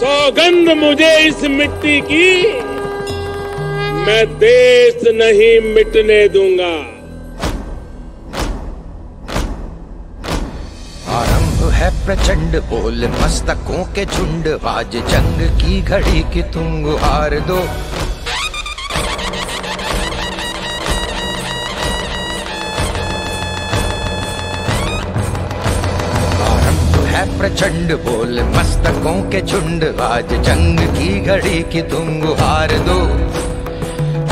सौगंध मुझे इस मिट्टी की, मैं देश नहीं मिटने दूंगा। आरंभ है प्रचंड बोल मस्तकों के झुंड, आज जंग की घड़ी की तुम गुहार दो। प्रचंड बोल मस्तकों के झुंड, आज जंग की घड़ी की तुम गुहार दो।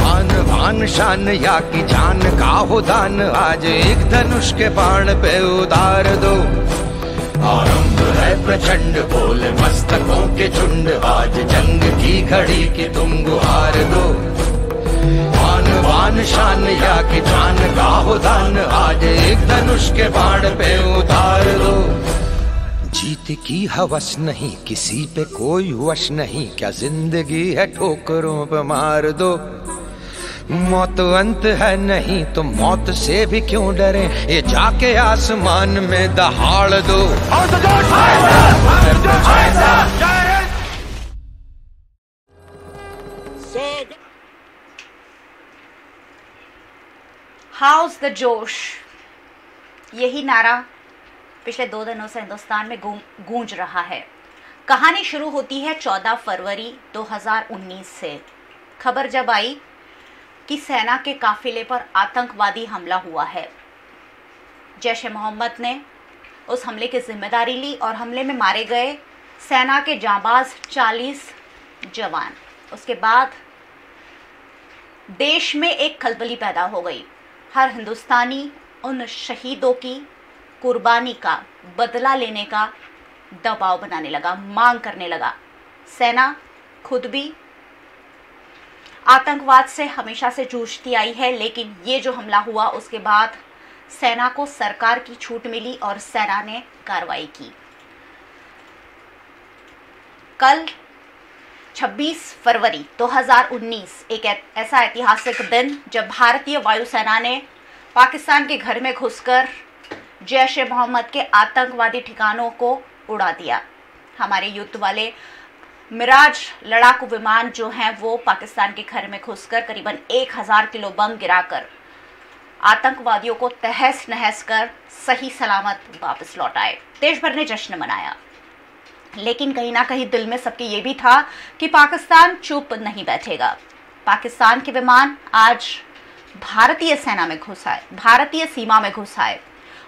आन भान शान या की जान का हो दान, आज एक धनुष के बाण पे उतार दो। आरंभ है प्रचंड बोल मस्तकों के झुंड, आज जंग की घड़ी की तुम गुहार दो। आन भान शान या की जान का हो दान, आज एक धनुष के बाण पे उतार दो। जीत की हवस नहीं, किसी पे कोई वश नहीं, क्या जिंदगी है ठोकरों पे मार दो। मौत अंत है नहीं तो मौत से भी क्यों डरे, ये जाके आसमान में दहाड़ दो। हाउस द जोश, यही नारा पिछले 2 दिनों से हिंदुस्तान में गूंज रहा है। कहानी शुरू होती है 14 फरवरी 2019 से। खबर जब आई कि सेना के काफिले पर आतंकवादी हमला हुआ है। जैश ए मोहम्मद ने उस हमले की जिम्मेदारी ली और हमले में मारे गए सेना के जांबाज 40 जवान। उसके बाद देश में एक खलबली पैदा हो गई। हर हिंदुस्तानी उन शहीदों की कुर्बानी का बदला लेने का दबाव बनाने लगा, मांग करने लगा। सेना खुद भी आतंकवाद से हमेशा से जूझती आई है, लेकिन ये जो हमला हुआ उसके बाद सेना को सरकार की छूट मिली और सेना ने कार्रवाई की। कल 26 फरवरी 2019 एक ऐसा ऐतिहासिक दिन जब भारतीय वायुसेना ने पाकिस्तान के घर में घुसकर जैश ए मोहम्मद के आतंकवादी ठिकानों को उड़ा दिया। हमारे युद्ध वाले मिराज लड़ाकू विमान जो हैं वो पाकिस्तान के घर में घुसकर करीबन 1000 किलो बम गिराकर आतंकवादियों को तहस नहस कर सही सलामत वापस लौट आए। देश भर ने जश्न मनाया, लेकिन कहीं ना कहीं दिल में सबके ये भी था कि पाकिस्तान चुप नहीं बैठेगा। पाकिस्तान के विमान आज भारतीय सेना में घुस आए, भारतीय सीमा में घुस आए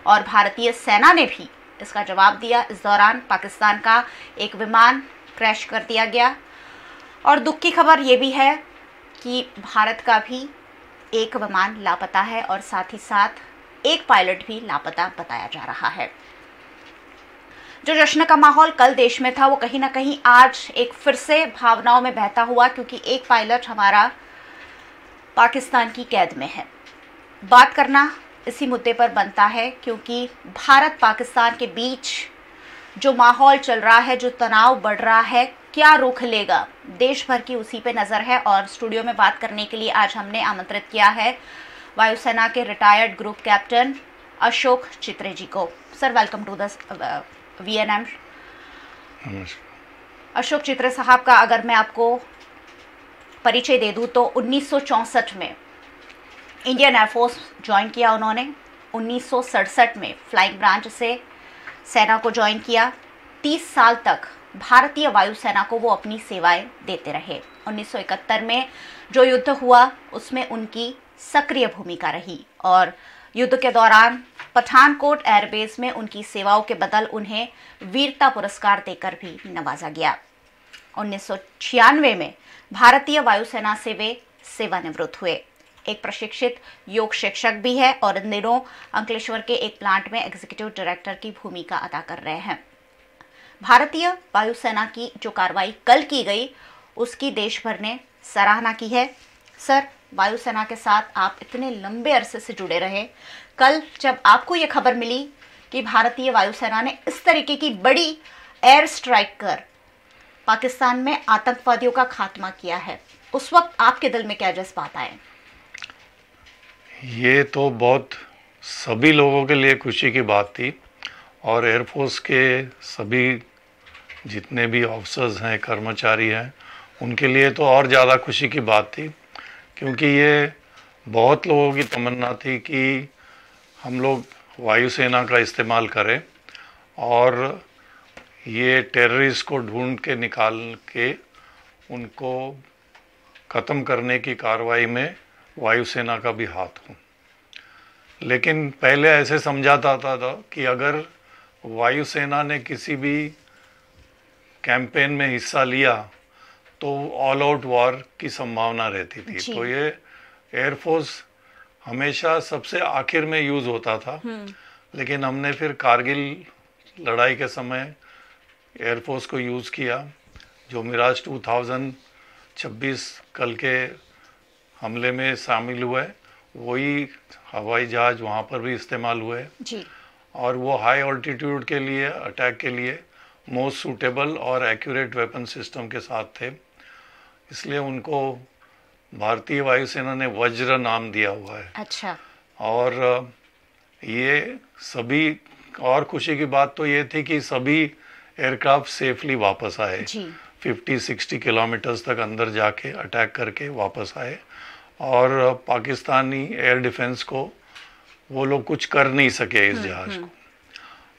और भारतीय सेना ने भी इसका जवाब दिया। इस दौरान पाकिस्तान का एक विमान क्रैश कर दिया गया और दुख की खबर ये भी है कि भारत का भी एक विमान लापता है और साथ ही साथ एक पायलट भी लापता बताया जा रहा है। जो जश्न का माहौल कल देश में था वो कहीं ना कहीं आज एक फिर से भावनाओं में बहता हुआ, क्योंकि एक पायलट हमारा पाकिस्तान की कैद में है। बात करना इसी मुद्दे पर बनता है क्योंकि भारत पाकिस्तान के बीच जो माहौल चल रहा है, जो तनाव बढ़ रहा है, क्या रुख लेगा, देश भर की उसी पे नज़र है। और स्टूडियो में बात करने के लिए आज हमने आमंत्रित किया है वायुसेना के retired group captain Ashok Chitre ji को। Sir, welcome to the VNM। Ashok Chitre साहब का अगर मैं आपको परिचय दे दूं तो 1964 में इंडियन एयरफोर्स ज्वाइन किया उन्होंने। 1967 में फ्लाइंग ब्रांच से सेना को ज्वाइन किया। 30 साल तक भारतीय वायुसेना को वो अपनी सेवाएं देते रहे। 1971 में जो युद्ध हुआ उसमें उनकी सक्रिय भूमिका रही और युद्ध के दौरान पठानकोट एयरबेस में उनकी सेवाओं के बदल उन्हें वीरता पुरस्कार देकर भी नवाजा गया। 1996 में भारतीय वायुसेना से वे सेवानिवृत्त हुए। एक प्रशिक्षित योग शिक्षक भी है और इन दिनों अंकलेश्वर के एक प्लांट में एग्जीक्यूटिव डायरेक्टर की भूमिका अदा कर रहे हैं। भारतीय वायुसेना की जो कार्रवाई कल की गई उसकी देश भर ने सराहना की है। सर, वायुसेना के साथ आप इतने लंबे अरसे से जुड़े रहे, कल जब आपको ये खबर मिली कि भारतीय वायुसेना ने इस तरीके की बड़ी एयर स्ट्राइक कर पाकिस्तान में आतंकवादियों का खात्मा किया है, उस वक्त आपके दिल में क्या जज्बात आए? ये तो बहुत सभी लोगों के लिए खुशी की बात थी और एयरफोर्स के सभी जितने भी ऑफिसर्स हैं, कर्मचारी हैं, उनके लिए तो और ज़्यादा खुशी की बात थी, क्योंकि ये बहुत लोगों की तमन्ना थी कि हम लोग वायुसेना का इस्तेमाल करें और ये टेररिस्ट को ढूंढ के निकाल के उनको ख़त्म करने की कार्रवाई में वायुसेना का भी हाथ हो। लेकिन पहले ऐसे समझा जाता था कि अगर वायुसेना ने किसी भी कैंपेन में हिस्सा लिया तो ऑल आउट वॉर की संभावना रहती थी। तो ये एयरफोर्स हमेशा सबसे आखिर में यूज़ होता था, लेकिन हमने फिर कारगिल लड़ाई के समय एयरफोर्स को यूज़ किया। जो मिराज 2026 कल के हमले में शामिल हुए, वही हवाई जहाज वहाँ पर भी इस्तेमाल हुए जी। और वो हाई ऑल्टीट्यूड के लिए अटैक के लिए मोस्ट सूटेबल और एक्यूरेट वेपन सिस्टम के साथ थे, इसलिए उनको भारतीय वायुसेना ने वज्र नाम दिया हुआ है। अच्छा। और ये सभी, और खुशी की बात तो ये थी कि सभी एयरक्राफ्ट सेफली वापस आए, 50-60 किलोमीटर्स तक अंदर जाके अटैक करके वापस आए और पाकिस्तानी एयर डिफेंस को वो लोग कुछ कर नहीं सके इस जहाज को।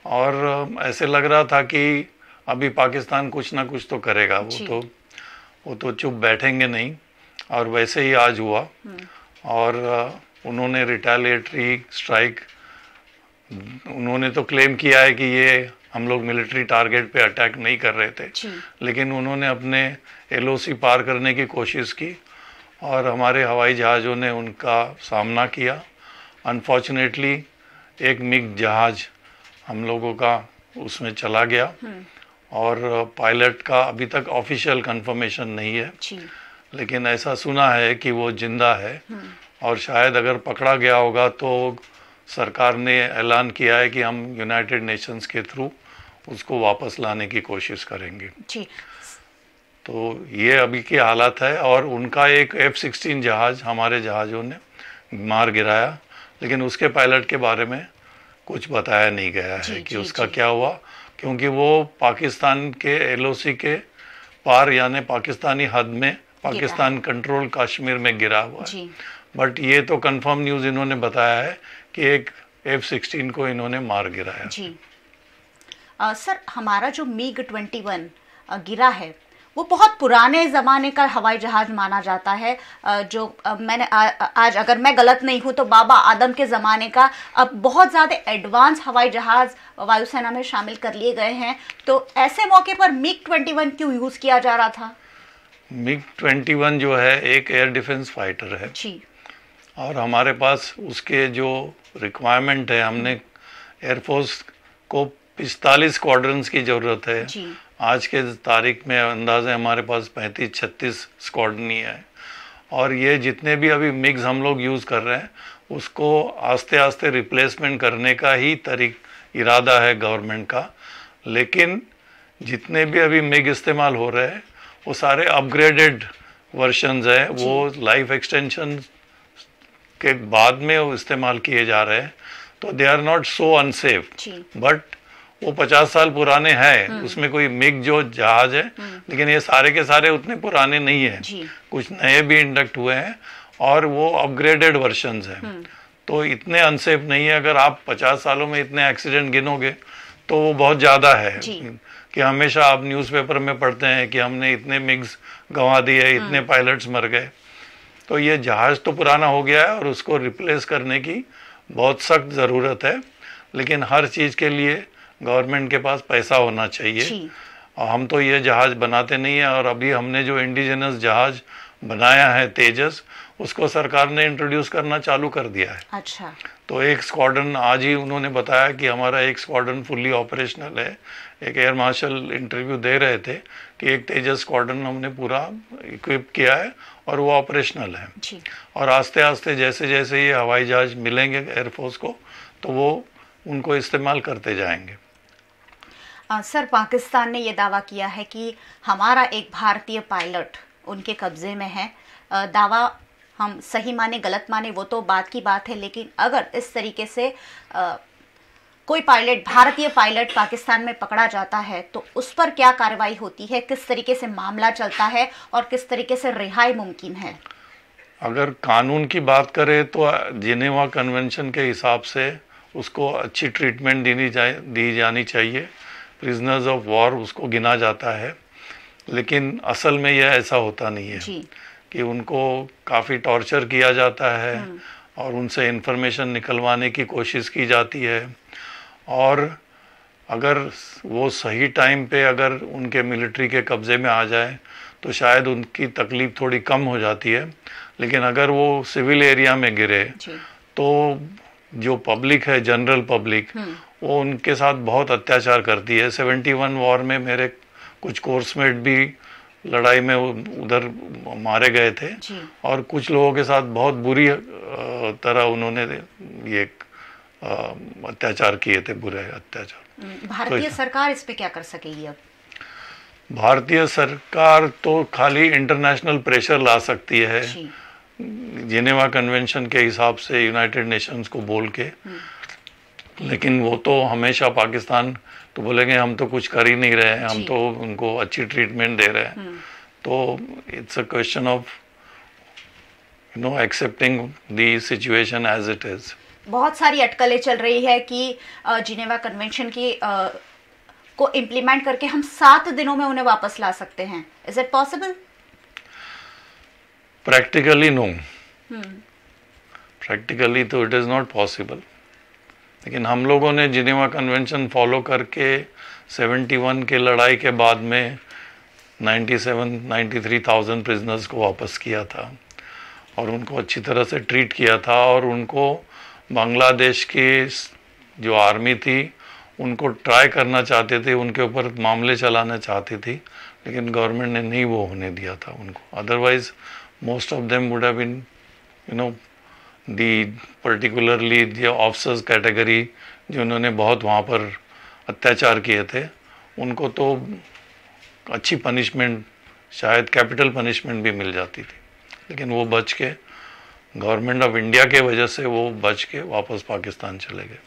और ऐसे लग रहा था कि अभी पाकिस्तान कुछ ना कुछ तो करेगा, वो तो चुप बैठेंगे नहीं, और वैसे ही आज हुआ। और उन्होंने रिटेलिएटरी स्ट्राइक, उन्होंने तो क्लेम किया है कि ये हम लोग मिलिट्री टारगेट पे अटैक नहीं कर रहे थे, लेकिन उन्होंने अपने एलओसी पार करने की कोशिश की और हमारे हवाई जहाज़ों ने उनका सामना किया। अनफॉर्चुनेटली एक मिग जहाज़ हम लोगों का उसमें चला गया और पायलट का अभी तक ऑफिशियल कंफर्मेशन नहीं है, लेकिन ऐसा सुना है कि वो जिंदा है और शायद अगर पकड़ा गया होगा तो सरकार ने ऐलान किया है कि हम यूनाइटेड नेशंस के थ्रू उसको वापस लाने की कोशिश करेंगे जी। तो ये अभी की हालत है। और उनका एक F-16 जहाज़ हमारे जहाज़ों ने मार गिराया, लेकिन उसके पायलट के बारे में कुछ बताया नहीं गया है कि उसका क्या हुआ, क्योंकि वो पाकिस्तान के एलओसी के पार यानी पाकिस्तानी हद में, पाकिस्तान कंट्रोल कश्मीर में गिरा हुआ है। बट ये तो कंफर्म न्यूज़ इन्होंने बताया है कि एक F-16 को इन्होंने मार गिराया। जी। सर, हमारा जो मिग 21 गिरा है वो बहुत पुराने ज़माने का हवाई जहाज़ माना जाता है, जो मैंने आज अगर मैं गलत नहीं हूँ तो बाबा आदम के ज़माने का। अब बहुत ज़्यादा एडवांस हवाई जहाज़ वायुसेना में शामिल कर लिए गए हैं, तो ऐसे मौके पर मिग 21 क्यों यूज़ किया जा रहा था? मिग 21 जो है एक एयर डिफेंस फाइटर है जी, और हमारे पास उसके जो रिक्वायरमेंट है, हमने एयरफोर्स को 45 स्क्वाड्रंस की ज़रूरत है जी। आज के तारीख में अंदाज़े हमारे पास 35-36 स्क्वाड्रन ही है। और ये जितने भी अभी मिग्स हम लोग यूज़ कर रहे हैं उसको आस्ते आस्ते रिप्लेसमेंट करने का ही इरादा है गवर्नमेंट का। लेकिन जितने भी अभी मिग इस्तेमाल हो रहे हैं वो सारे अपग्रेडेड वर्जन्स हैं, वो लाइफ एक्सटेंशन के बाद में वो इस्तेमाल किए जा रहे हैं, तो they are not so unsafe. But वो 50 साल पुराने हैं, उसमें कोई मिग जो जहाज है, लेकिन ये सारे के सारे उतने पुराने नहीं है, कुछ नए भी इंडक्ट हुए हैं और वो अपग्रेडेड वर्जन्स हैं, तो इतने अनसेफ नहीं है। अगर आप 50 सालों में इतने एक्सीडेंट गिनोगे तो वो बहुत ज़्यादा है कि हमेशा आप न्यूज़पेपर में पढ़ते हैं कि हमने इतने मिग्स गंवा दिए, इतने पायलट्स मर गए। तो ये जहाज़ तो पुराना हो गया है और उसको रिप्लेस करने की बहुत सख्त ज़रूरत है, लेकिन हर चीज़ के लिए गवर्नमेंट के पास पैसा होना चाहिए। और हम तो ये जहाज़ बनाते नहीं है, और अभी हमने जो इंडिजिनस जहाज़ बनाया है तेजस, उसको सरकार ने इंट्रोड्यूस करना चालू कर दिया है। अच्छा। तो एक स्क्वाड्रन आज ही उन्होंने बताया कि हमारा एक स्क्वाड्रन फुल्ली ऑपरेशनल है। एक एयर मार्शल इंटरव्यू दे रहे थे कि एक तेजस स्क्वाड्रन हमने पूरा इक्विप किया है और वो ऑपरेशनल है। और आस्ते आस्ते जैसे जैसे ये हवाई जहाज मिलेंगे एयरफोर्स को तो वो उनको इस्तेमाल करते जाएंगे। सर, पाकिस्तान ने ये दावा किया है कि हमारा एक भारतीय पायलट उनके कब्जे में है। दावा हम सही माने गलत माने वो तो बात की बात है, लेकिन अगर इस तरीके से कोई पायलट, भारतीय पायलट पाकिस्तान में पकड़ा जाता है तो उस पर क्या कार्रवाई होती है, किस तरीके से मामला चलता है और किस तरीके से रिहाई मुमकिन है? अगर कानून की बात करें तो जिनेवा कन्वेंशन के हिसाब से उसको अच्छी ट्रीटमेंट दी जानी चाहिए। प्रिजनर्स ऑफ वॉर उसको गिना जाता है, लेकिन असल में यह ऐसा होता नहीं है कि उनको काफ़ी टॉर्चर किया जाता है और उनसे इंफॉर्मेशन निकलवाने की कोशिश की जाती है। और अगर वो सही टाइम पे अगर उनके मिलिट्री के कब्ज़े में आ जाए तो शायद उनकी तकलीफ़ थोड़ी कम हो जाती है, लेकिन अगर वो सिविल एरिया में गिरे तो जो पब्लिक है, जनरल पब्लिक, वो उनके साथ बहुत अत्याचार करती है। 71 वॉर में मेरे कुछ कोर्समेट भी लड़ाई में उधर मारे गए थे और कुछ लोगों के साथ बहुत बुरी तरह उन्होंने ये अत्याचार किए थे, बुरे अत्याचार। भारतीय सरकार इस पे क्या कर सकेगी अब? भारतीय सरकार तो खाली इंटरनेशनल प्रेशर ला सकती है, जिनेवा कन्वेंशन के हिसाब से यूनाइटेड नेशंस को बोल के, लेकिन वो तो हमेशा पाकिस्तान तो बोलेंगे हम तो कुछ कर ही नहीं रहे हैं, हम तो उनको अच्छी ट्रीटमेंट दे रहे हैं। तो it's a question of accepting the situation as it is. बहुत सारी अटकलें चल रही है कि जिनेवा कन्वेंशन की को इम्प्लीमेंट करके हम 7 दिनों में उन्हें वापस ला सकते हैं। Is it possible? Practically no, practically तो इट इज़ नॉट पॉसिबल, लेकिन हम लोगों ने जिनेवा कन्वेंशन फॉलो करके 71 के लड़ाई के बाद में 93,000 प्रिजनर्स को वापस किया था और उनको अच्छी तरह से ट्रीट किया था। और उनको बांग्लादेश की जो आर्मी थी उनको ट्राई करना चाहते थे, उनके ऊपर मामले चलाना चाहती थी, लेकिन गवर्नमेंट ने नहीं वो होने दिया था उनको। Otherwise most of them would have been particularly जो ऑफिसर्स कैटेगरी जिन्होंने बहुत वहाँ पर अत्याचार किए थे, उनको तो अच्छी पनिशमेंट, शायद कैपिटल पनिशमेंट भी मिल जाती थी, लेकिन वो बच के, गवर्नमेंट ऑफ इंडिया के वजह से वो बच के वापस पाकिस्तान चले गए।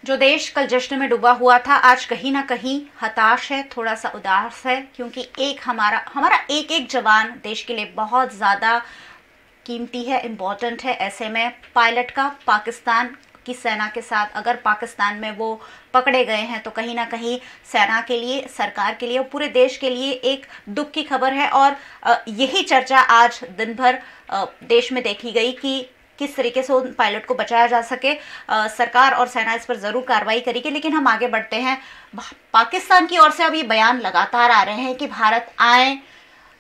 जो देश कल जश्न में डूबा हुआ था आज कहीं ना कहीं हताश है, थोड़ा सा उदास है, क्योंकि एक हमारा एक एक जवान देश के लिए बहुत ज़्यादा कीमती है, इम्पोर्टेंट है। ऐसे में पायलट का पाकिस्तान की सेना के साथ अगर पाकिस्तान में वो पकड़े गए हैं तो कहीं ना कहीं सेना के लिए, सरकार के लिए और पूरे देश के लिए एक दुख की खबर है। और यही चर्चा आज दिन भर देश में देखी गई कि किस तरीके से उन पायलट को बचाया जा सके। सरकार और सेना इस पर ज़रूर कार्रवाई करेगी। लेकिन हम आगे बढ़ते हैं। पाकिस्तान की ओर से अभी बयान लगातार आ रहे हैं कि भारत आए,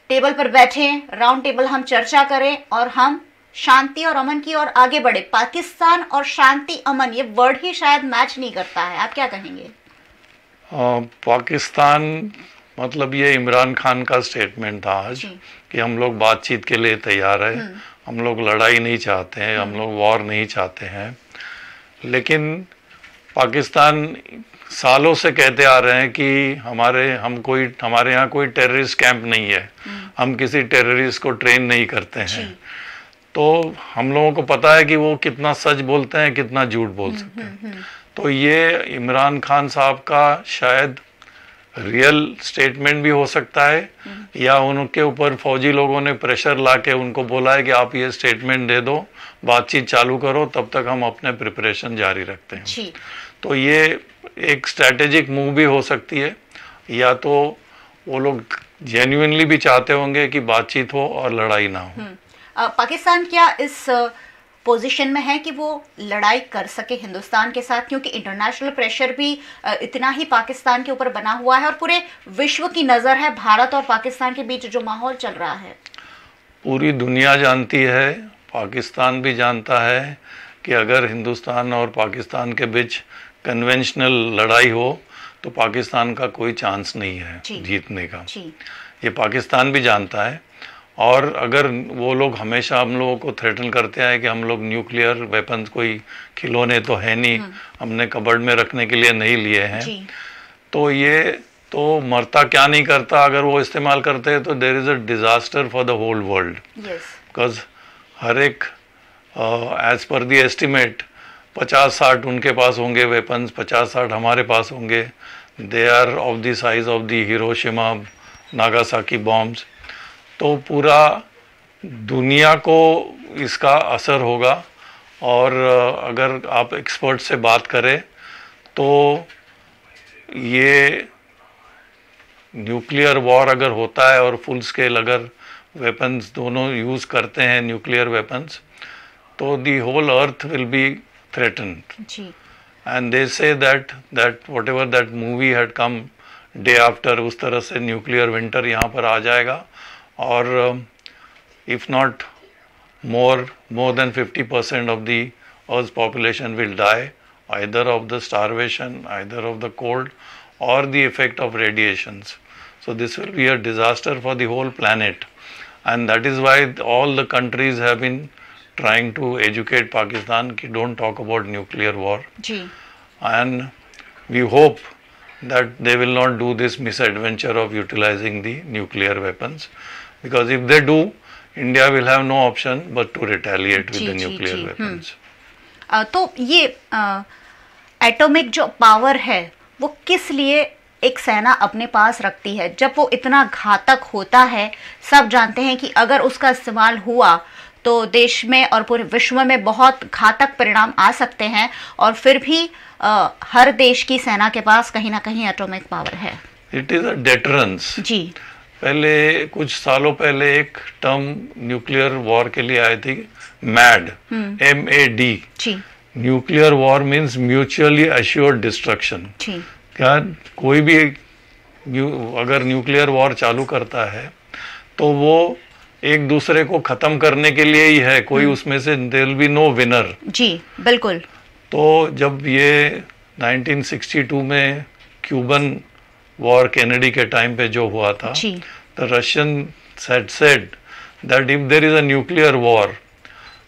टेबल पर बैठें, राउंड टेबल हम चर्चा करें और हम शांति और अमन की ओर आगे बढ़े। पाकिस्तान और शांति अमन, ये वर्ड ही शायद मैच नहीं करता है, आप क्या कहेंगे? पाकिस्तान मतलब ये इमरान खान का स्टेटमेंट था आज कि हम लोग बातचीत के लिए तैयार है, हम लोग लड़ाई नहीं चाहते हैं, हम लोग वॉर नहीं चाहते हैं। लेकिन पाकिस्तान सालों से कहते आ रहे हैं कि हमारे यहाँ कोई टेररिस्ट कैंप नहीं है, हम किसी टेररिस्ट को ट्रेन नहीं करते हैं। तो हम लोगों को पता है कि वो कितना सच बोलते हैं, कितना झूठ बोल सकते हैं। तो ये इमरान खान साहब का शायद रियल स्टेटमेंट भी हो सकता है, या उनके ऊपर फौजी लोगों ने प्रेशर ला के उनको बोला है कि आप ये स्टेटमेंट दे दो, बातचीत चालू करो, तब तक हम अपने प्रिपरेशन जारी रखते हैं। तो ये एक स्ट्रैटेजिक मूव भी हो सकती है, या तो वो लोग जेन्युइनली भी चाहते होंगे कि बातचीत हो और लड़ाई ना हो। पाकिस्तान क्या इस पोजीशन में है कि वो लड़ाई कर सके हिंदुस्तान के साथ, क्योंकि इंटरनेशनल प्रेशर भी इतना ही पाकिस्तान के ऊपर बना हुआ है और पूरे विश्व की नज़र है भारत और पाकिस्तान के बीच जो माहौल चल रहा है? पूरी दुनिया जानती है, पाकिस्तान भी जानता है कि अगर हिंदुस्तान और पाकिस्तान के बीच कन्वेंशनल लड़ाई हो तो पाकिस्तान का कोई चांस नहीं है जीतने का। ये पाकिस्तान भी जानता है। और अगर वो लोग हमेशा हम लोगों को थ्रेटन करते हैं कि हम लोग न्यूक्लियर वेपन्स कोई खिलौने तो है नहीं, हमने कबर्ड में रखने के लिए नहीं लिए हैं, तो ये तो मरता क्या नहीं करता, अगर वो इस्तेमाल करते हैं तो there is a disaster for the whole world. Because हर एक एज पर द एस्टिमेट 50-60 उनके पास होंगे वेपन्स, 50-60 हमारे पास होंगे। They are of the size of the Hiroshima Nagasaki bombs. तो पूरा दुनिया को इसका असर होगा। और अगर आप एक्सपर्ट से बात करें तो ये न्यूक्लियर वॉर अगर होता है और फुल स्केल अगर वेपन्स दोनों यूज़ करते हैं, न्यूक्लियर वेपन्स, तो the whole earth will be threatened. And they say that whatever that movie had come day after, उस तरह से न्यूक्लियर विंटर यहाँ पर आ जाएगा। और if not more than 50% of the Earth's population will die either of the starvation, either of the cold, or the effect of radiations. So this will be a disaster for the whole planet, and that is why all the countries have been trying to educate Pakistan कि don't talk about nuclear war. Ji. And we hope that they will not do this misadventure of utilizing the nuclear weapons, because if they do, India will have no option but to retaliate with the nuclear weapons. तो ये atomic जो power है वो किस लिए एक सेना अपने पास रखती है जब वो इतना घातक होता है? सब जानते हैं कि अगर उसका इस्तेमाल हुआ तो देश में और पूरे विश्व में बहुत घातक परिणाम आ सकते हैं, और फिर भी हर देश की सेना के पास कहीं ना कहीं एटॉमिक पावर है। It is a deterrence. जी। पहले कुछ सालों पहले एक टर्म न्यूक्लियर वॉर के लिए आई थी, mad, MAD। Nuclear war means mutually assured destruction. क्या कोई भी अगर न्यूक्लियर वॉर चालू करता है तो वो एक दूसरे को खत्म करने के लिए ही है, कोई उसमें से there will be no winner. जी बिल्कुल। तो जब ये 1962 में क्यूबन वॉर केनेडी के टाइम पे जो हुआ था, the Russian said that if there is a nuclear war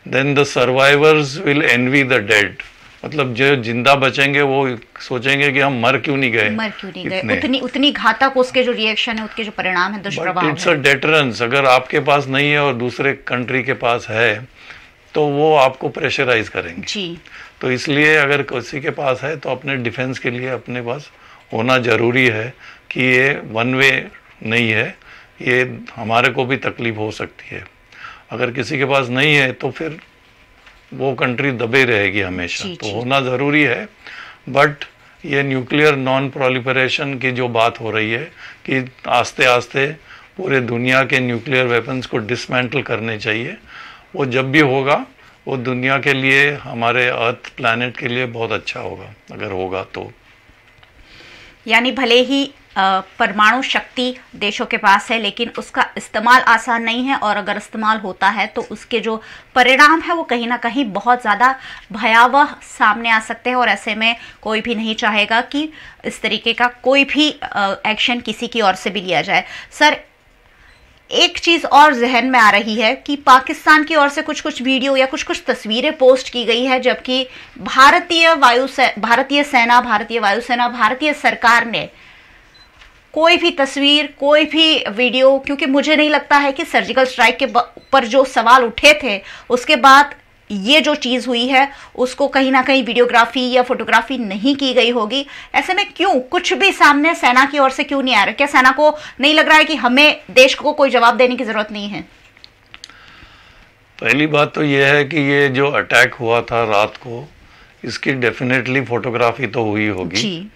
then the survivors will envy the dead। मतलब जो जिंदा बचेंगे वो सोचेंगे कि हम मर क्यों नहीं गए, उतनी घातक उसके जो रिएक्शन है, उसके जो परिणाम है, दुष्प्रभाव है। It's a deterrence. अगर आपके पास नहीं है और दूसरे कंट्री के पास है तो वो आपको प्रेशराइज करेंगे जी। तो इसलिए अगर किसी के पास है तो अपने डिफेंस के लिए अपने पास होना जरूरी है कि ये वन वे नहीं है, ये हमारे को भी तकलीफ हो सकती है। अगर किसी के पास नहीं है तो फिर वो कंट्री दबे रहेगी हमेशा। तो होना ज़रूरी है। बट ये न्यूक्लियर नॉन प्रोलिफरेशन की जो बात हो रही है कि आस्ते आस्ते पूरे दुनिया के न्यूक्लियर वेपन्स को डिसमेंटल करने चाहिए, वो जब भी होगा वो दुनिया के लिए, हमारे अर्थ प्लैनेट के लिए बहुत अच्छा होगा अगर होगा तो। यानी भले ही परमाणु शक्ति देशों के पास है लेकिन उसका इस्तेमाल आसान नहीं है, और अगर इस्तेमाल होता है तो उसके जो परिणाम है वो कहीं ना कहीं बहुत ज़्यादा भयावह सामने आ सकते हैं, और ऐसे में कोई भी नहीं चाहेगा कि इस तरीके का कोई भी एक्शन किसी की ओर से भी लिया जाए। सर, एक चीज़ और जहन में आ रही है कि पाकिस्तान की ओर से कुछ कुछ वीडियो या कुछ कुछ तस्वीरें पोस्ट की गई है, जबकि भारतीय सेना, भारतीय वायुसेना, भारतीय सरकार ने कोई भी तस्वीर, कोई भी वीडियो, क्योंकि मुझे नहीं लगता है कि सर्जिकल स्ट्राइक के पर जो सवाल उठे थे उसके बाद ये जो चीज़ हुई है उसको कहीं ना कहीं वीडियोग्राफी या फोटोग्राफी नहीं की गई होगी। ऐसे में क्यों कुछ भी सामने सेना की ओर से क्यों नहीं आ रहा? क्या सेना को नहीं लग रहा है कि हमें देश को कोई जवाब देने की जरूरत नहीं है? पहली बात तो यह है कि ये जो अटैक हुआ था रात को, इसकी डेफिनेटली फोटोग्राफी तो हुई होगी जी।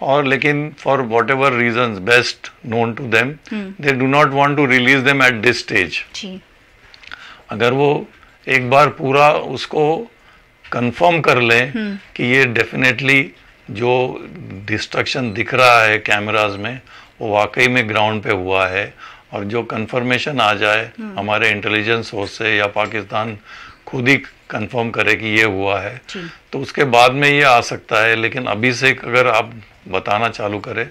और लेकिन for whatever reason best known to them, they do not want to release them at this stage. अगर वो एक बार पूरा उसको कंफर्म कर लें कि ये डेफिनेटली जो डिस्ट्रक्शन दिख रहा है कैमराज में वो वाकई में ग्राउंड पे हुआ है, और जो कंफर्मेशन आ जाए हमारे इंटेलिजेंस सोर्स से या पाकिस्तान खुद ही कंफर्म करे कि ये हुआ है, तो उसके बाद में ये आ सकता है। लेकिन अभी से अगर आप बताना चालू करें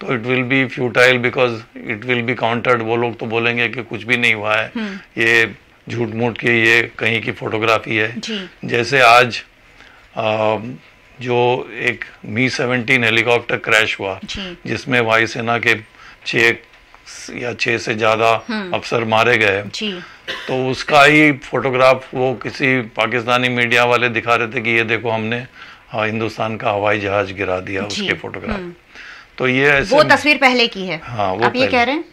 तो it will be futile, because it will be countered. वो लोग तो बोलेंगे कि कुछ भी नहीं हुआ है, ये झूठ मूठ के ये कहीं की फोटोग्राफी है। जैसे आज जो एक Mi-17 हेलीकॉप्टर क्रैश हुआ जिसमें वायुसेना के 6 या 6 से ज्यादा अफसर मारे गए, जी। तो उसका ही फोटोग्राफ वो किसी पाकिस्तानी मीडिया वाले दिखा रहे थे कि ये देखो हमने हिंदुस्तान का हवाई जहाज गिरा दिया, उसके फोटोग्राफ। तो ये ऐसे वो तस्वीर पहले की है। हाँ, वो आप ये कह रहे हैं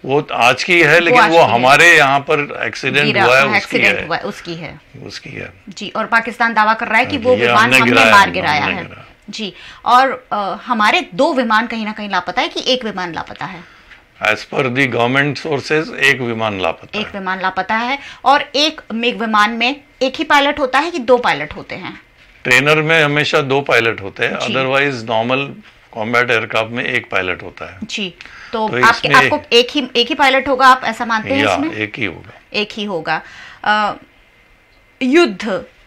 वो आज की है, लेकिन वो हमारे यहाँ पर एक्सीडेंट हुआ है, उसकी है जी। और पाकिस्तान दावा कर रहा है कि वो विमान हमने मार गिराया है जी। और हमारे 2 विमान कहीं ना कहीं लापता है कि एक विमान लापता है? एज पर दी गवर्नमेंट सोर्सेज एक विमान लापता है। एक विमान लापता है। और एक मिग विमान में एक ही पायलट होता है कि 2 पायलट होते हैं? ट्रेनर में हमेशा 2 पायलट होते हैं, अदरवाइज नॉर्मल कॉम्बैट एयरक्राफ्ट में 1 पायलट होता है जी। तो आपको एक ही पायलट होगा, आप ऐसा मानते हैं? इसमें एक ही होगा।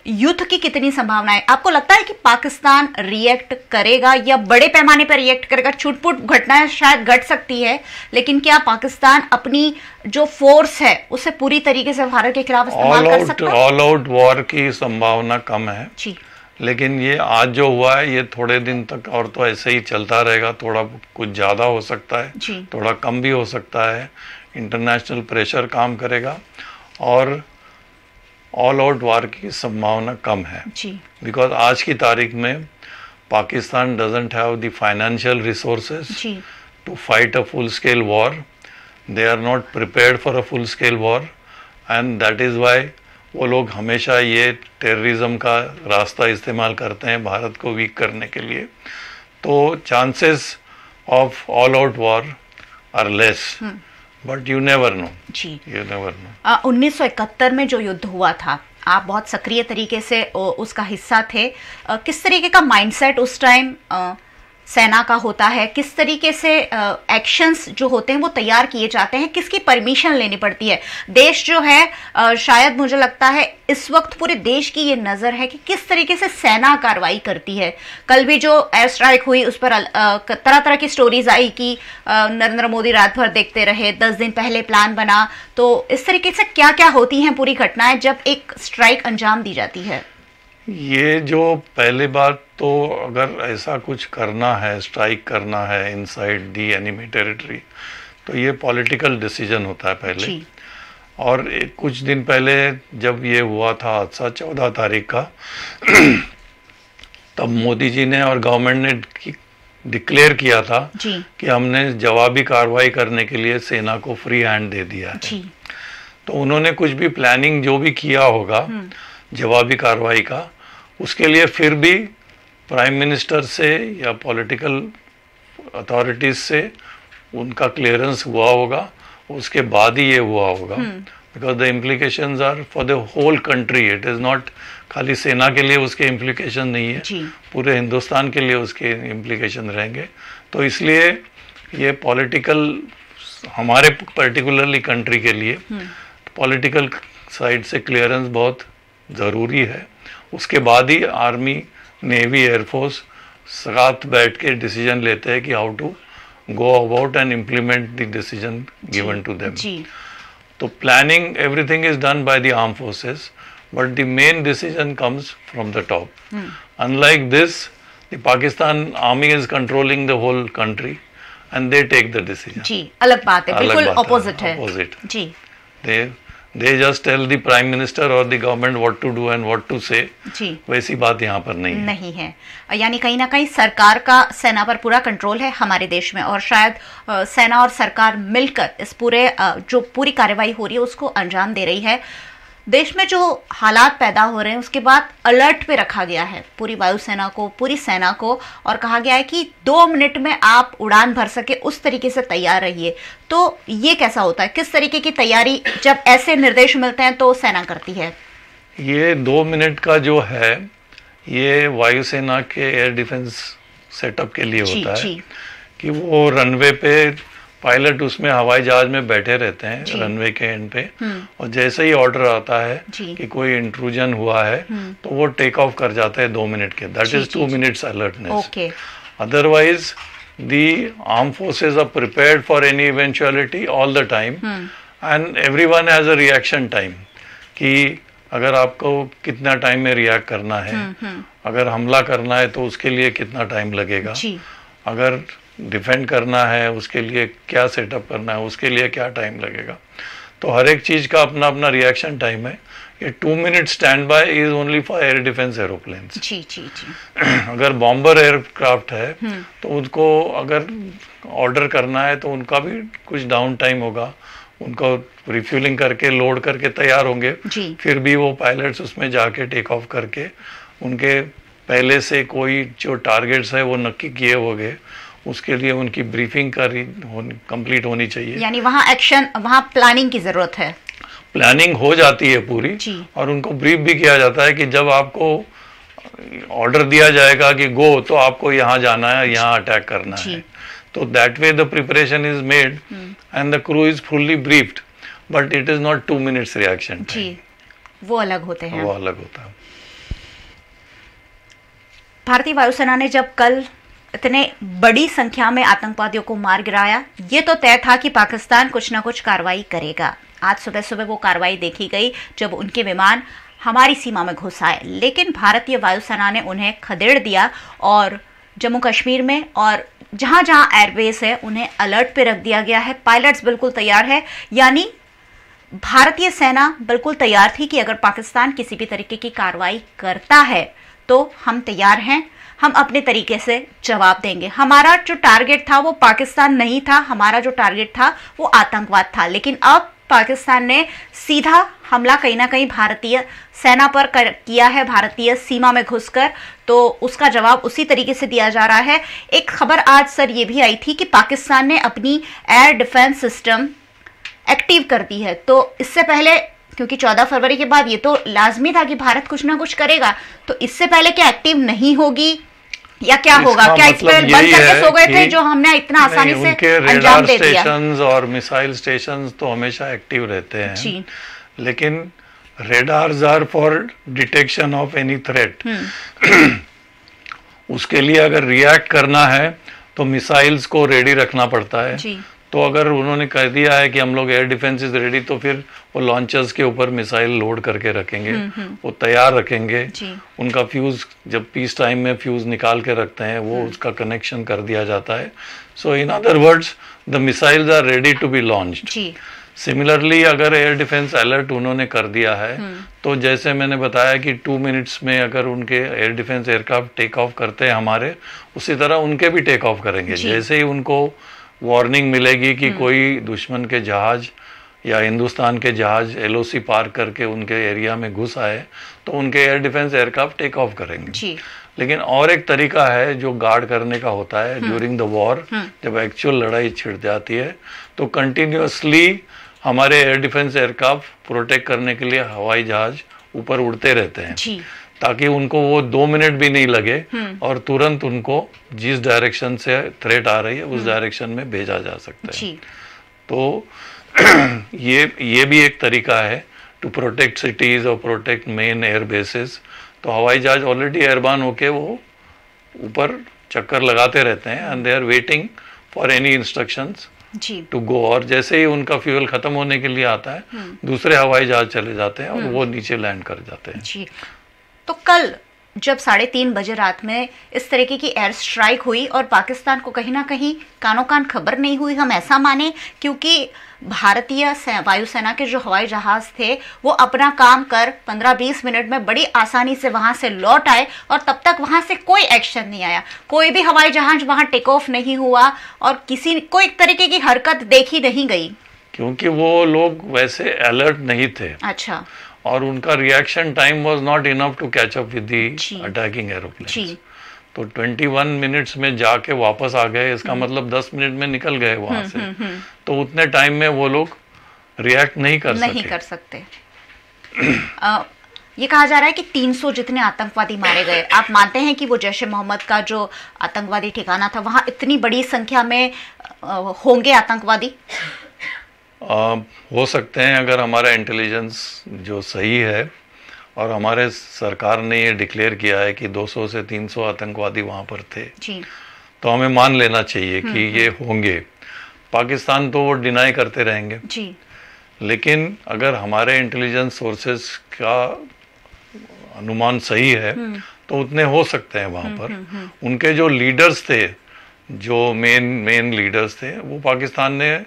युद्ध की कितनी संभावनाएं आपको लगता है कि पाकिस्तान रिएक्ट करेगा या बड़े पैमाने पर रिएक्ट करेगा? छुटपुट घटनाएं शायद घट सकती है, लेकिन क्या पाकिस्तान अपनी जो फोर्स है उसे पूरी तरीके से भारत के खिलाफ इस्तेमाल कर सकता है? ऑल आउट वॉर की संभावना कम है जी, लेकिन ये आज जो हुआ है ये थोड़े दिन तक और तो ऐसे ही चलता रहेगा। थोड़ा कुछ ज्यादा हो सकता है, थोड़ा कम भी हो सकता है। इंटरनेशनल प्रेशर काम करेगा और ऑल आउट वार की संभावना कम है जी, बिकॉज आज की तारीख में Pakistan doesn't have the financial resources to fight a full scale war. They are not prepared for a full scale war and that is why वो लोग हमेशा ये टेररिज्म का रास्ता इस्तेमाल करते हैं भारत को वीक करने के लिए। तो chances of all out war are less, but you never know जी, यू नेवर नो। 1971 में जो युद्ध हुआ था, आप बहुत सक्रिय तरीके से उसका हिस्सा थे। किस तरीके का माइंडसेट उस टाइम सेना का होता है? किस तरीके से एक्शंस जो होते हैं वो तैयार किए जाते हैं? किसकी परमिशन लेनी पड़ती है? देश जो है शायद मुझे लगता है इस वक्त पूरे देश की ये नज़र है कि किस तरीके से सेना कार्रवाई करती है। कल भी जो एयर स्ट्राइक हुई उस पर तरह तरह की स्टोरीज आई कि नरेंद्र मोदी रात भर देखते रहे, 10 दिन पहले प्लान बना। तो इस तरीके से क्या क्या होती हैं पूरी घटनाएं जब एक स्ट्राइक अंजाम दी जाती है? ये जो पहली बात तो अगर ऐसा कुछ करना है, स्ट्राइक करना है इनसाइड दी एनिमी टेरिटरी, तो ये पॉलिटिकल डिसीजन होता है पहले। और कुछ दिन पहले जब ये हुआ था हादसा 14 तारीख का तब मोदी जी ने और गवर्नमेंट ने डिक्लेयर किया था कि हमने जवाबी कार्रवाई करने के लिए सेना को फ्री हैंड दे दिया है। तो उन्होंने कुछ भी प्लानिंग जो भी किया होगा जवाबी कार्रवाई का, उसके लिए फिर भी प्राइम मिनिस्टर से या पॉलिटिकल अथॉरिटीज से उनका क्लियरेंस हुआ होगा, उसके बाद ही ये हुआ होगा। Because the implications are for the whole country, it is not खाली सेना के लिए उसके इम्प्लीकेशन नहीं है, पूरे हिंदुस्तान के लिए उसके इम्प्लीकेशन रहेंगे। तो इसलिए ये पॉलिटिकल, हमारे पर्टिकुलरली कंट्री के लिए पॉलिटिकल साइड से क्लियरेंस बहुत ज़रूरी है। उसके बाद ही आर्मी, नेवी, एयरफोर्स साथ बैठ के डिसीजन लेते हैं कि how to go about and implement the decision given to them. तो planning everything is done by the arm forces, but the main decision comes from the top. Unlike this, the Pakistan army is controlling the whole country and they take the decision. जी, अलग बात है, बिल्कुल opposite है। Opposite जी, they just tell the prime minister or the government what to do and what to say। जी, वैसी बात यहाँ पर नहीं है। यानी कहीं ना कहीं सरकार का सेना पर पूरा कंट्रोल है हमारे देश में, और शायद सेना और सरकार मिलकर इस पूरे जो पूरी कार्रवाई हो रही है उसको अंजाम दे रही है। देश में जो हालात पैदा हो रहे हैं उसके बाद अलर्ट पे रखा गया है पूरी वायुसेना को, पूरी सेना को, और कहा गया है कि 2 मिनट में आप उड़ान भर सके उस तरीके से तैयार रहिए। तो ये कैसा होता है, किस तरीके की तैयारी जब ऐसे निर्देश मिलते हैं तो सेना करती है? ये 2 मिनट का जो है ये वायुसेना के एयर डिफेंस सेटअप के लिए होता है कि वो रनवे पे पायलट उसमें हवाई जहाज में बैठे रहते हैं रनवे के एंड पे, और जैसे ही ऑर्डर आता है कि कोई इंट्रूजन हुआ है तो वो टेक ऑफ कर जाता है 2 मिनट के। That is 2 minutes alertness. Otherwise the arm forces are prepared for any eventuality all the time and everyone has a reaction time कि अगर आपको कितना टाइम में रिएक्ट करना है, अगर हमला करना है तो उसके लिए कितना टाइम लगेगा, अगर डिफेंड करना है, उसके लिए क्या सेटअप करना है, उसके लिए क्या टाइम लगेगा। तो हर एक चीज़ का अपना अपना रिएक्शन टाइम है। ये 2 minute stand by is only for air defence aeroplanes. जी जी जी। अगर बॉम्बर एयरक्राफ्ट है तो उनको अगर ऑर्डर करना है तो उनका भी कुछ डाउन टाइम होगा, उनको रिफ्यूलिंग करके लोड करके तैयार होंगे, फिर भी वो पायलट्स उसमें जाके टेक ऑफ करके उनके पहले से कोई जो टारगेट्स है वो नक्की किए होंगे, उसके लिए उनकी ब्रीफिंग कंप्लीट होनी चाहिए। यानी वहाँ एक्शन, वहाँ प्लानिंग की जरूरत है। प्लानिंग हो जाती है पूरी, और उनको ब्रीफ भी किया जाता है कि जब आपको ऑर्डर दिया जाएगा कि गो, तो आपको यहाँ जाना है, यहाँ अटैक करना है। तो that way the preparation is made and the crew is fully briefed, but it is not 2 minutes reaction time. वो अलग होते हैं, वो अलग होता है। भारतीय वायुसेना ने जब कल इतने बड़ी संख्या में आतंकवादियों को मार गिराया, ये तो तय था कि पाकिस्तान कुछ ना कुछ कार्रवाई करेगा। आज सुबह सुबह वो कार्रवाई देखी गई जब उनके विमान हमारी सीमा में घुस आए, लेकिन भारतीय वायुसेना ने उन्हें खदेड़ दिया और जम्मू कश्मीर में और जहां जहां एयरबेस है उन्हें अलर्ट पे रख दिया गया है। पायलट्स बिल्कुल तैयार है, यानी भारतीय सेना बिल्कुल तैयार थी कि अगर पाकिस्तान किसी भी तरीके की कार्रवाई करता है तो हम तैयार हैं, हम अपने तरीके से जवाब देंगे। हमारा जो टारगेट था वो पाकिस्तान नहीं था, हमारा जो टारगेट था वो आतंकवाद था। लेकिन अब पाकिस्तान ने सीधा हमला कहीं ना कहीं भारतीय सेना पर किया है, भारतीय सीमा में घुसकर, तो उसका जवाब उसी तरीके से दिया जा रहा है। एक खबर आज सर ये भी आई थी कि पाकिस्तान ने अपनी एयर डिफेंस सिस्टम एक्टिव कर दी है। तो इससे पहले, क्योंकि 14 फरवरी के बाद ये तो लाजमी था कि भारत कुछ ना कुछ करेगा, तो इससे पहले क्या एक्टिव नहीं होगी या क्या होगा? क्या इस पर बंद करके सो गए थे जो हमने इतना आसानी से अंजाम दे दिया? स्टेशंस और मिसाइल स्टेशंस तो हमेशा एक्टिव रहते हैं, लेकिन radars are for detection of any threat. उसके लिए अगर रिएक्ट करना है तो मिसाइल्स को रेडी रखना पड़ता है। तो अगर उन्होंने कह दिया है कि हम लोग एयर डिफेंस इज रेडी, तो फिर वो लॉन्चर्स के ऊपर मिसाइल लोड करके रखेंगे, वो तैयार रखेंगे। उनका फ्यूज जब पीस टाइम में फ्यूज निकाल के रखते हैं, वो उसका कनेक्शन कर दिया जाता है। So in other words the missiles are ready to be launched. Similarly अगर एयर डिफेंस अलर्ट उन्होंने कर दिया है, तो जैसे मैंने बताया कि 2 मिनट्स में अगर उनके air defence aircraft take off करते हैं हमारे, उसी तरह उनके भी टेक ऑफ करेंगे। जैसे ही उनको वार्निंग मिलेगी कि कोई दुश्मन के जहाज या हिंदुस्तान के जहाज LOC पार करके उनके एरिया में घुस आए, तो उनके air defence aircraft take off करेंगे। लेकिन और एक तरीका है जो गार्ड करने का होता है ड्यूरिंग द वॉर, जब एक्चुअल लड़ाई छिड़ जाती है, तो कंटिन्यूअसली हमारे एयर डिफेंस एयरक्राफ्ट प्रोटेक्ट करने के लिए हवाई जहाज ऊपर उड़ते रहते हैं, ताकि उनको वो 2 मिनट भी नहीं लगे और तुरंत उनको जिस डायरेक्शन से थ्रेट आ रही है उस डायरेक्शन में भेजा जा सकता है। तो ये भी एक तरीका है टू प्रोटेक्ट सिटीज और प्रोटेक्ट मेन एयर बेसिस। तो हवाई जहाज ऑलरेडी एयरबॉर्न होके वो ऊपर चक्कर लगाते रहते हैं and they are waiting for any instructions to go. और जैसे ही उनका फ्यूल खत्म होने के लिए आता है, दूसरे हवाई जहाज चले जाते हैं और वो नीचे लैंड कर जाते हैं। तो कल जब 3:30 बजे रात में इस तरीके की एयर स्ट्राइक हुई और पाकिस्तान को कहीं ना कहीं कानों कान खबर नहीं हुई, हम ऐसा माने, क्योंकि भारतीय वायुसेना के जो हवाई जहाज थे वो अपना काम कर 15-20 मिनट में बड़ी आसानी से वहां से लौट आए और तब तक वहां से कोई एक्शन नहीं आया, कोई भी हवाई जहाज वहां टेक ऑफ नहीं हुआ और कोई तरीके की हरकत देखी नहीं गई, क्योंकि वो लोग वैसे अलर्ट नहीं थे। अच्छा। और उनका reaction time was not enough to catch up with the attacking aeroplane. तो 21 मिनट्स में जाके वापस आ गए, इसका मतलब 10 मिनट में निकल गए वहां से। तो उतने टाइम में वो लोग रिएक्ट नहीं कर सकते। ये कहा जा रहा है कि 300 जितने आतंकवादी मारे गए। आप मानते हैं कि वो जैश ए मोहम्मद का जो आतंकवादी ठिकाना था वहां इतनी बड़ी संख्या में होंगे आतंकवादी? हो सकते हैं, अगर हमारा इंटेलिजेंस जो सही है और हमारे सरकार ने ये डिक्लेयर किया है कि 200 से 300 आतंकवादी वहां पर थे, तो हमें मान लेना चाहिए कि ये होंगे। पाकिस्तान तो वो डिनाई करते रहेंगे, लेकिन अगर हमारे इंटेलिजेंस सोर्सेस का अनुमान सही है तो उतने हो सकते हैं वहां पर। उनके जो लीडर्स थे, जो मेन लीडर्स थे, वो पाकिस्तान ने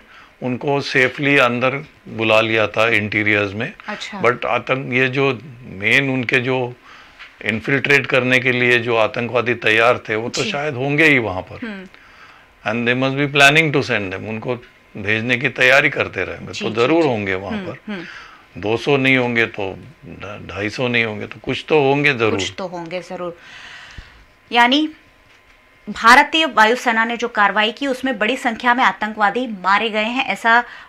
उनको सेफली अंदर बुला लिया था इंटीरियर्स में। अच्छा। बट ये जो मेन उनके जो इन्फिल्ट्रेट करने के लिए जो आतंकवादी तैयार थे, वो तो शायद होंगे ही वहां पर, and they must be planning to send them, उनको भेजने की तैयारी करते रहे, तो जरूर होंगे वहां पर। 200 नहीं होंगे तो 250 नहीं होंगे तो कुछ तो होंगे जरूर, कुछ तो होंगे जरूर। यानी भारतीय वायुसेना ने जो कार्रवाई की उसमें बड़ी संख्या में आतंकवादी मारे गए हैं,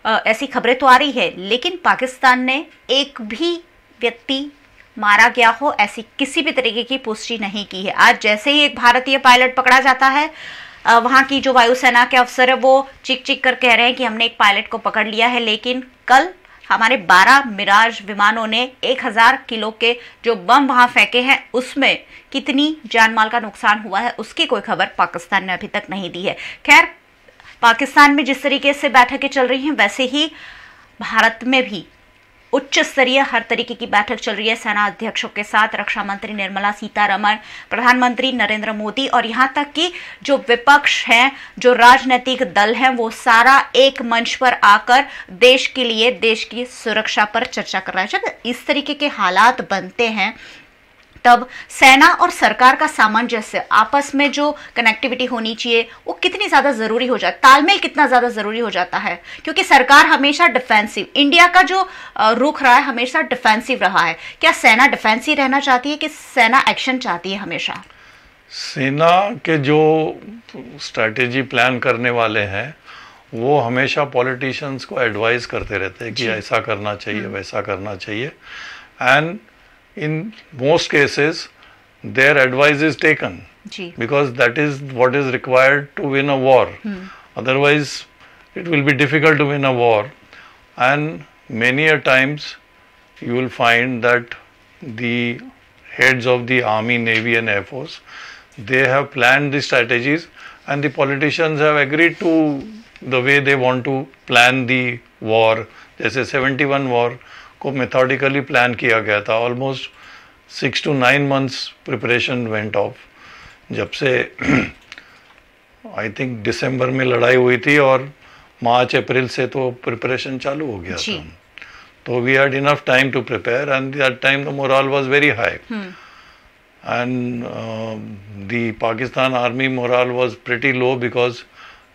ऐसी खबरें तो आ रही है, लेकिन पाकिस्तान ने एक भी व्यक्ति मारा गया हो ऐसी किसी भी तरीके की पुष्टि नहीं की है। आज जैसे ही एक भारतीय पायलट पकड़ा जाता है, वहां की जो वायुसेना के अफसर है वो चीख चीख कर कह रहे हैं कि हमने एक पायलट को पकड़ लिया है, लेकिन कल हमारे 12 मिराज विमानों ने 1000 किलो के जो बम वहां फेंके हैं, उसमें कितनी जान माल का नुकसान हुआ है उसकी कोई खबर पाकिस्तान ने अभी तक नहीं दी है। खैर, पाकिस्तान में जिस तरीके से बैठकें चल रही हैं, वैसे ही भारत में भी उच्च स्तरीय हर तरीके की बैठक चल रही है सेना अध्यक्षों के साथ। रक्षा मंत्री निर्मला सीतारमण, प्रधानमंत्री नरेंद्र मोदी और यहां तक कि जो विपक्ष हैं, जो राजनीतिक दल हैं, वो सारा एक मंच पर आकर देश के लिए, देश की सुरक्षा पर चर्चा कर रहा है। जब इस तरीके के हालात बनते हैं, तब सेना और सरकार का सामंजस्य, आपस में जो कनेक्टिविटी होनी चाहिए, वो कितनी ज्यादा जरूरी हो जाता है, तालमेल कितना ज्यादा जरूरी हो जाता है। क्योंकि सरकार हमेशा डिफेंसिव, इंडिया का जो रुख रहा है हमेशा डिफेंसिव रहा है। क्या सेना डिफेंसिव रहना चाहती है कि सेना एक्शन चाहती है? हमेशा सेना के जो स्ट्रैटेजी प्लान करने वाले हैं, वो हमेशा पॉलिटिशियंस को एडवाइस करते रहते हैं कि ऐसा करना चाहिए, वैसा करना चाहिए, and in most cases their advice is taken because that is what is required to win a war. Otherwise it will be difficult to win a war, and many a times you will find that the heads of the army, navy and air force, they have planned the strategies and the politicians have agreed to the way they want to plan the war. जैसे 71 war को methodically plan किया गया था। Almost 6 to 9 months preparation went of. जब से I think दिसंबर में लड़ाई हुई थी और मार्च अप्रैल से तो प्रिपरेशन चालू हो गया था, तो we had enough time to prepare, and that time the moral was very high, and the Pakistan army moral was pretty low because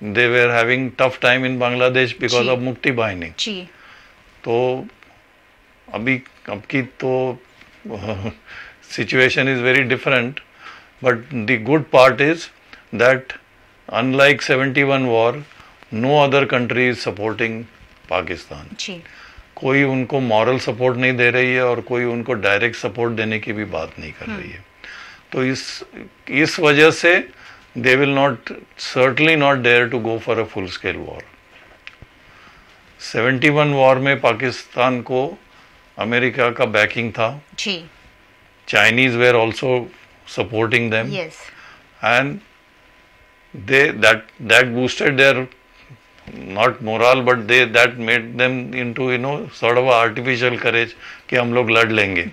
they were having tough time in Bangladesh because of Mukti Bahini. तो अब की तो situation is very different, but the good part is that unlike 71 war, no other country is supporting Pakistan. कोई उनको moral support नहीं दे रही है और कोई उनको डायरेक्ट सपोर्ट देने की भी बात नहीं कर रही है। तो इस वजह से they will not, certainly not dare to go for a full scale war. 71 war में पाकिस्तान को अमेरिका का बैकिंग था, Chinese were also supporting them, and that boosted their not morale but that made them into sort of artificial courage कि हम लोग लड़ लेंगे।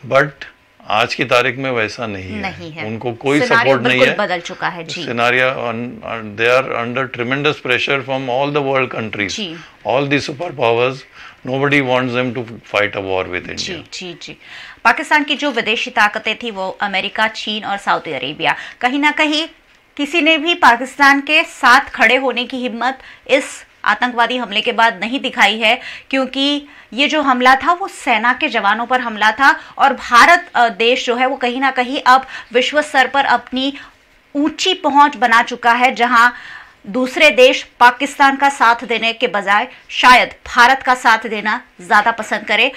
But आज की तारीख में वैसा नहीं है। उनको कोई सपोर्ट नहीं है, बदल चुका है। Scenario, they are under tremendous pressure from all the world countries, all the super powers. Nobody wants them to fight a war with India. जी। पाकिस्तान की जो विदेशी ताकतें थी वो अमेरिका, चीन और सऊदी अरेबिया, कहीं ना कहीं किसी ने भी पाकिस्तान के साथ खड़े होने की हिम्मत इस आतंकवादी हमले के बाद नहीं दिखाई है, क्योंकि ये जो हमला था वो सेना के जवानों पर हमला था और भारत देश जो है वो कहीं ना कहीं अब विश्व स्तर पर अपनी ऊंची पहुंच बना चुका है, जहां दूसरे देश पाकिस्तान का साथ देने के बजाय शायद भारत का साथ देना ज्यादा पसंद करे।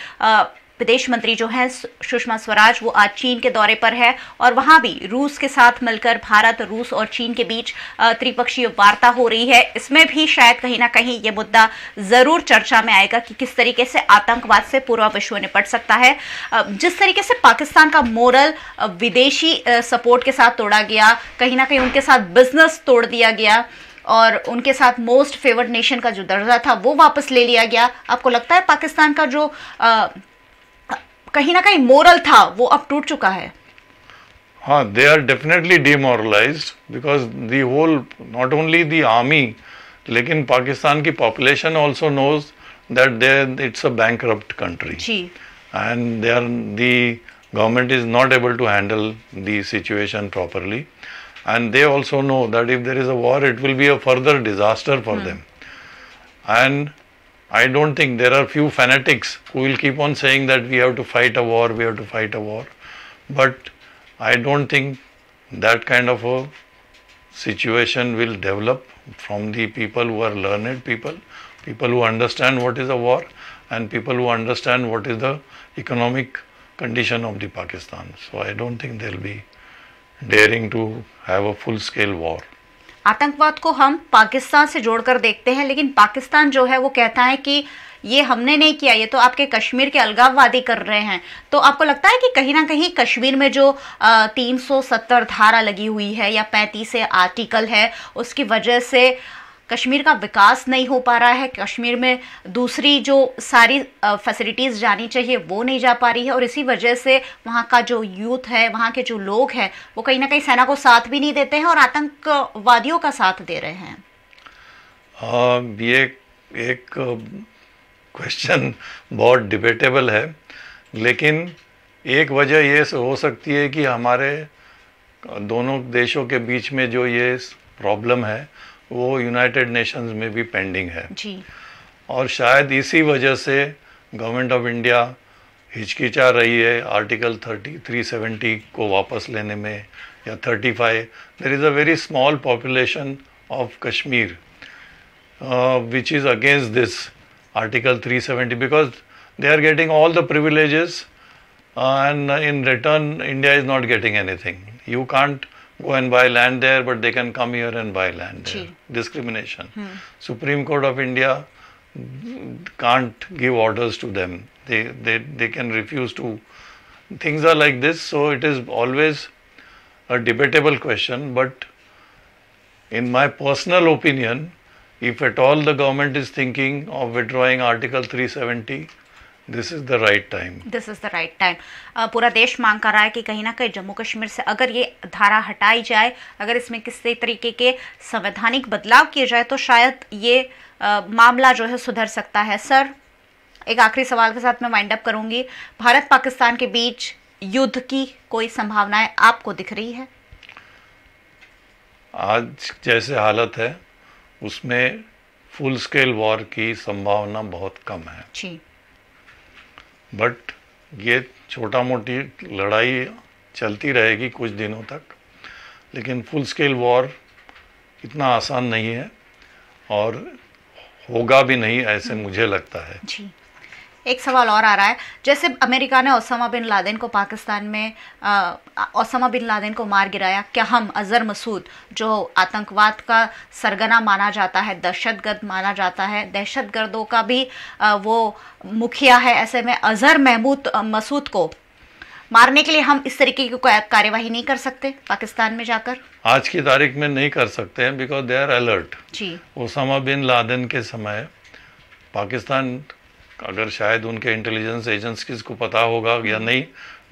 विदेश मंत्री जो है सुषमा स्वराज, वो आज चीन के दौरे पर है और वहां भी रूस के साथ मिलकर भारत, रूस और चीन के बीच त्रिपक्षीय वार्ता हो रही है। इसमें भी शायद कहीं ना कहीं ये मुद्दा जरूर चर्चा में आएगा कि किस तरीके से आतंकवाद से पूरा विश्व निपट सकता है। जिस तरीके से पाकिस्तान का मोरल विदेशी सपोर्ट के साथ तोड़ा गया, कहीं ना कहीं उनके साथ बिजनेस तोड़ दिया गया और उनके साथ मोस्ट फेवर्ड नेशन का जो दर्जा था वो वापस ले लिया गया। आपको लगता है पाकिस्तान का जो कहीं ना कहीं मोरल था वो अब टूट चुका है? हाँ, they are definitely demoralized because the whole, not only the army, लेकिन पाकिस्तान की population also knows that it's a bankrupt country. Ji. And the government is not able to handle the situation properly. And they also know that if there is a war, it will be a further disaster for them. And I don't think there are few fanatics who will keep on saying that we have to fight a war, we have to fight a war. But I don't think that kind of a situation will develop from the people who are learned people who understand what is a war, and people who understand what is the economic condition of the Pakistan. So I don't think they'll be daring to have a full scale war. आतंकवाद को हम पाकिस्तान से जोड़कर देखते हैं, लेकिन पाकिस्तान जो है वो कहता है कि ये हमने नहीं किया, ये तो आपके कश्मीर के अलगाववादी कर रहे हैं। तो आपको लगता है कि कहीं ना कहीं कश्मीर में जो 370 धारा लगी हुई है या 35 आर्टिकल है, उसकी वजह से कश्मीर का विकास नहीं हो पा रहा है, कश्मीर में दूसरी जो सारी फैसिलिटीज़ जानी चाहिए वो नहीं जा पा रही है, और इसी वजह से वहाँ का जो यूथ है, वहाँ के जो लोग हैं, वो कहीं ना कहीं सेना को साथ भी नहीं देते हैं और आतंकवादियों का साथ दे रहे हैं? ये एक क्वेश्चन बहुत डिबेटेबल है, लेकिन एक वजह ये हो सकती है कि हमारे दोनों देशों के बीच में जो ये प्रॉब्लम है वो यूनाइटेड नेशंस में भी पेंडिंग है जी। और शायद इसी वजह से गवर्नमेंट ऑफ इंडिया हिचकिचा रही है आर्टिकल 370 को वापस लेने में, या 35। There is a very small population of Kashmir which is against this article 370 because they are getting all the privileges and in return India is not getting anything. You can't go and buy land there, but they can come here and buy land there. Discrimination. Supreme Court of India can't give orders to them. They can refuse to. Things are like this, so it is always a debatable question. But in my personal opinion, if at all the government is thinking of withdrawing Article 370, this is the right time. This is the right time. पूरा देश मांग कर रहा है कि कहीं ना कहीं जम्मू कश्मीर से अगर ये धारा हटाई जाए, अगर इसमें किसी तरीके के संवैधानिक बदलाव किए जाए तो शायद ये मामला जो है सुधर सकता है। सर, एक आखिरी सवाल के साथ मैं वाइंड अप करूंगी। भारत पाकिस्तान के बीच युद्ध की कोई संभावनाएं आपको दिख रही है? आज जैसे हालत है उसमें फुल स्केल वॉर की संभावना बहुत कम है जी। बट ये छोटा मोटी लड़ाई चलती रहेगी कुछ दिनों तक, लेकिन फुल स्केल वॉर इतना आसान नहीं है और होगा भी नहीं, ऐसे मुझे लगता है जी। एक सवाल और आ रहा है, जैसे अमेरिका ने ओसामा बिन लादेन को पाकिस्तान में ओसामा बिन लादेन को मार गिराया, क्या हम अजहर मसूद जो आतंकवाद का सरगना माना जाता है, दहशतगर्द माना जाता है, दहशतगर्दों का भी वो मुखिया है, ऐसे में अजहर मसूद को मारने के लिए हम इस तरीके की कार्यवाही नहीं कर सकते पाकिस्तान में जाकर? आज की तारीख में नहीं कर सकते हैं बिकॉज दे आर अलर्ट जी। ओसामा बिन लादेन के समय पाकिस्तान, अगर शायद उनके इंटेलिजेंस एजेंसीज को पता होगा या नहीं,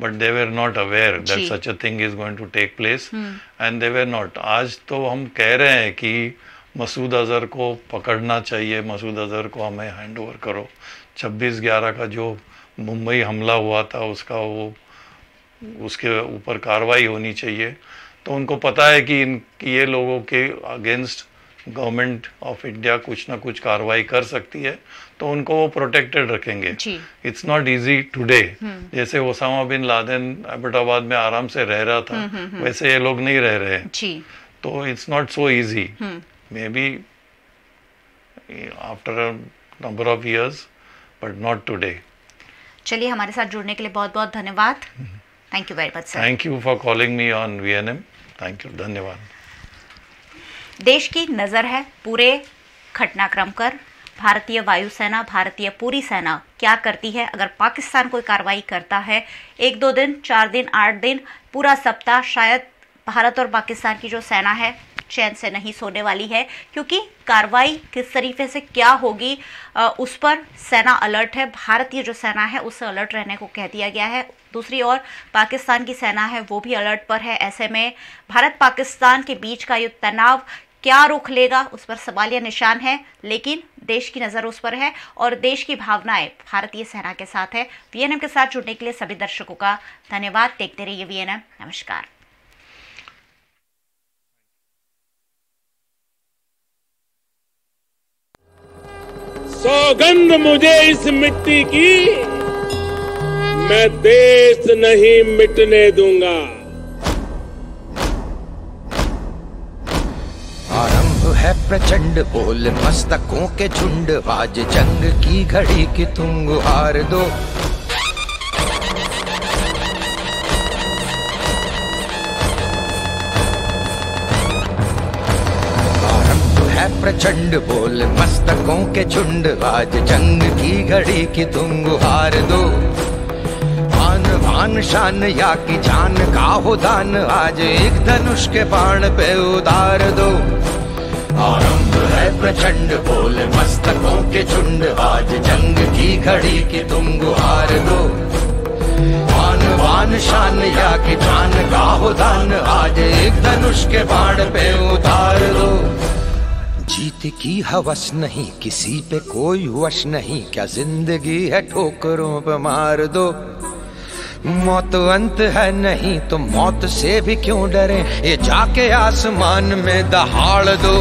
but they were not aware that such a thing is going to take place and they were not. आज तो हम कह रहे हैं कि मसूद अजहर को पकड़ना चाहिए, मसूद अजहर को हमें हैंड ओवर करो। 26/11 का जो मुंबई हमला हुआ था उसके ऊपर कार्रवाई होनी चाहिए। तो उनको पता है कि ये लोगों के अगेंस्ट गवर्नमेंट ऑफ इंडिया कुछ ना कुछ कार्रवाई कर सकती है, तो उनको वो प्रोटेक्टेड रखेंगे। It's not easy today. जैसे ओसामा बिन लादेन एबटाबाद में आराम से रह रहा था, वैसे ये लोग नहीं रह रहे जी। तो it's not so easy, may be after a number of years, but not today. चलिए, हमारे साथ जुड़ने के लिए बहुत बहुत धन्यवाद। Thank you very much sir. Thank you for calling me on VNM। Thank you, धन्यवाद। देश की नज़र है पूरे घटनाक्रम पर। भारतीय वायुसेना, भारतीय पूरी सेना क्या करती है अगर पाकिस्तान कोई कार्रवाई करता है? 1-2 दिन, 4 दिन, 8 दिन, पूरा सप्ताह शायद भारत और पाकिस्तान की जो सेना है चैन से नहीं सोने वाली है, क्योंकि कार्रवाई किस तरीके से क्या होगी उस पर सेना अलर्ट है। भारतीय जो सेना है उससे अलर्ट रहने को कह दिया गया है। दूसरी ओर पाकिस्तान की सेना है वो भी अलर्ट पर है। ऐसे में भारत पाकिस्तान के बीच का युद्ध तनाव क्या रुख लेगा उस पर सवालिया निशान है, लेकिन देश की नज़र उस पर है और देश की भावनाएं भारतीय सेना के साथ है। वीएनएम के साथ जुड़ने के लिए सभी दर्शकों का धन्यवाद। देखते रहिए वीएनएम। नमस्कार। सौगंध मुझे इस मिट्टी की, मैं देश नहीं मिटने दूंगा। आरंभ है प्रचंड बोल मस्तकों के झुंड, आज जंग की घड़ी की तुम गुहार दो। आरंभ है प्रचंड बोल मस्तकों के झुंड, आज जंग की घड़ी की तुम गुहार दो। आन बान शान या की जान का हो दान, आज एक धनुष के बाण पे उतार दो। आरंभ है प्रचंड बोल मस्तकों के झुंड, आज जंग की घड़ी की तुम गुहार दो। आन बान शान या की जान का हो दान, आज एक धनुष के बाण पे उतार दो। जीत की हवस नहीं किसी पे कोई वश नहीं, क्या जिंदगी है ठोकरों पे मार दो। मौत अंत है नहीं तो मौत से भी क्यों डरे, ये जाके आसमान में दहाड़ दो।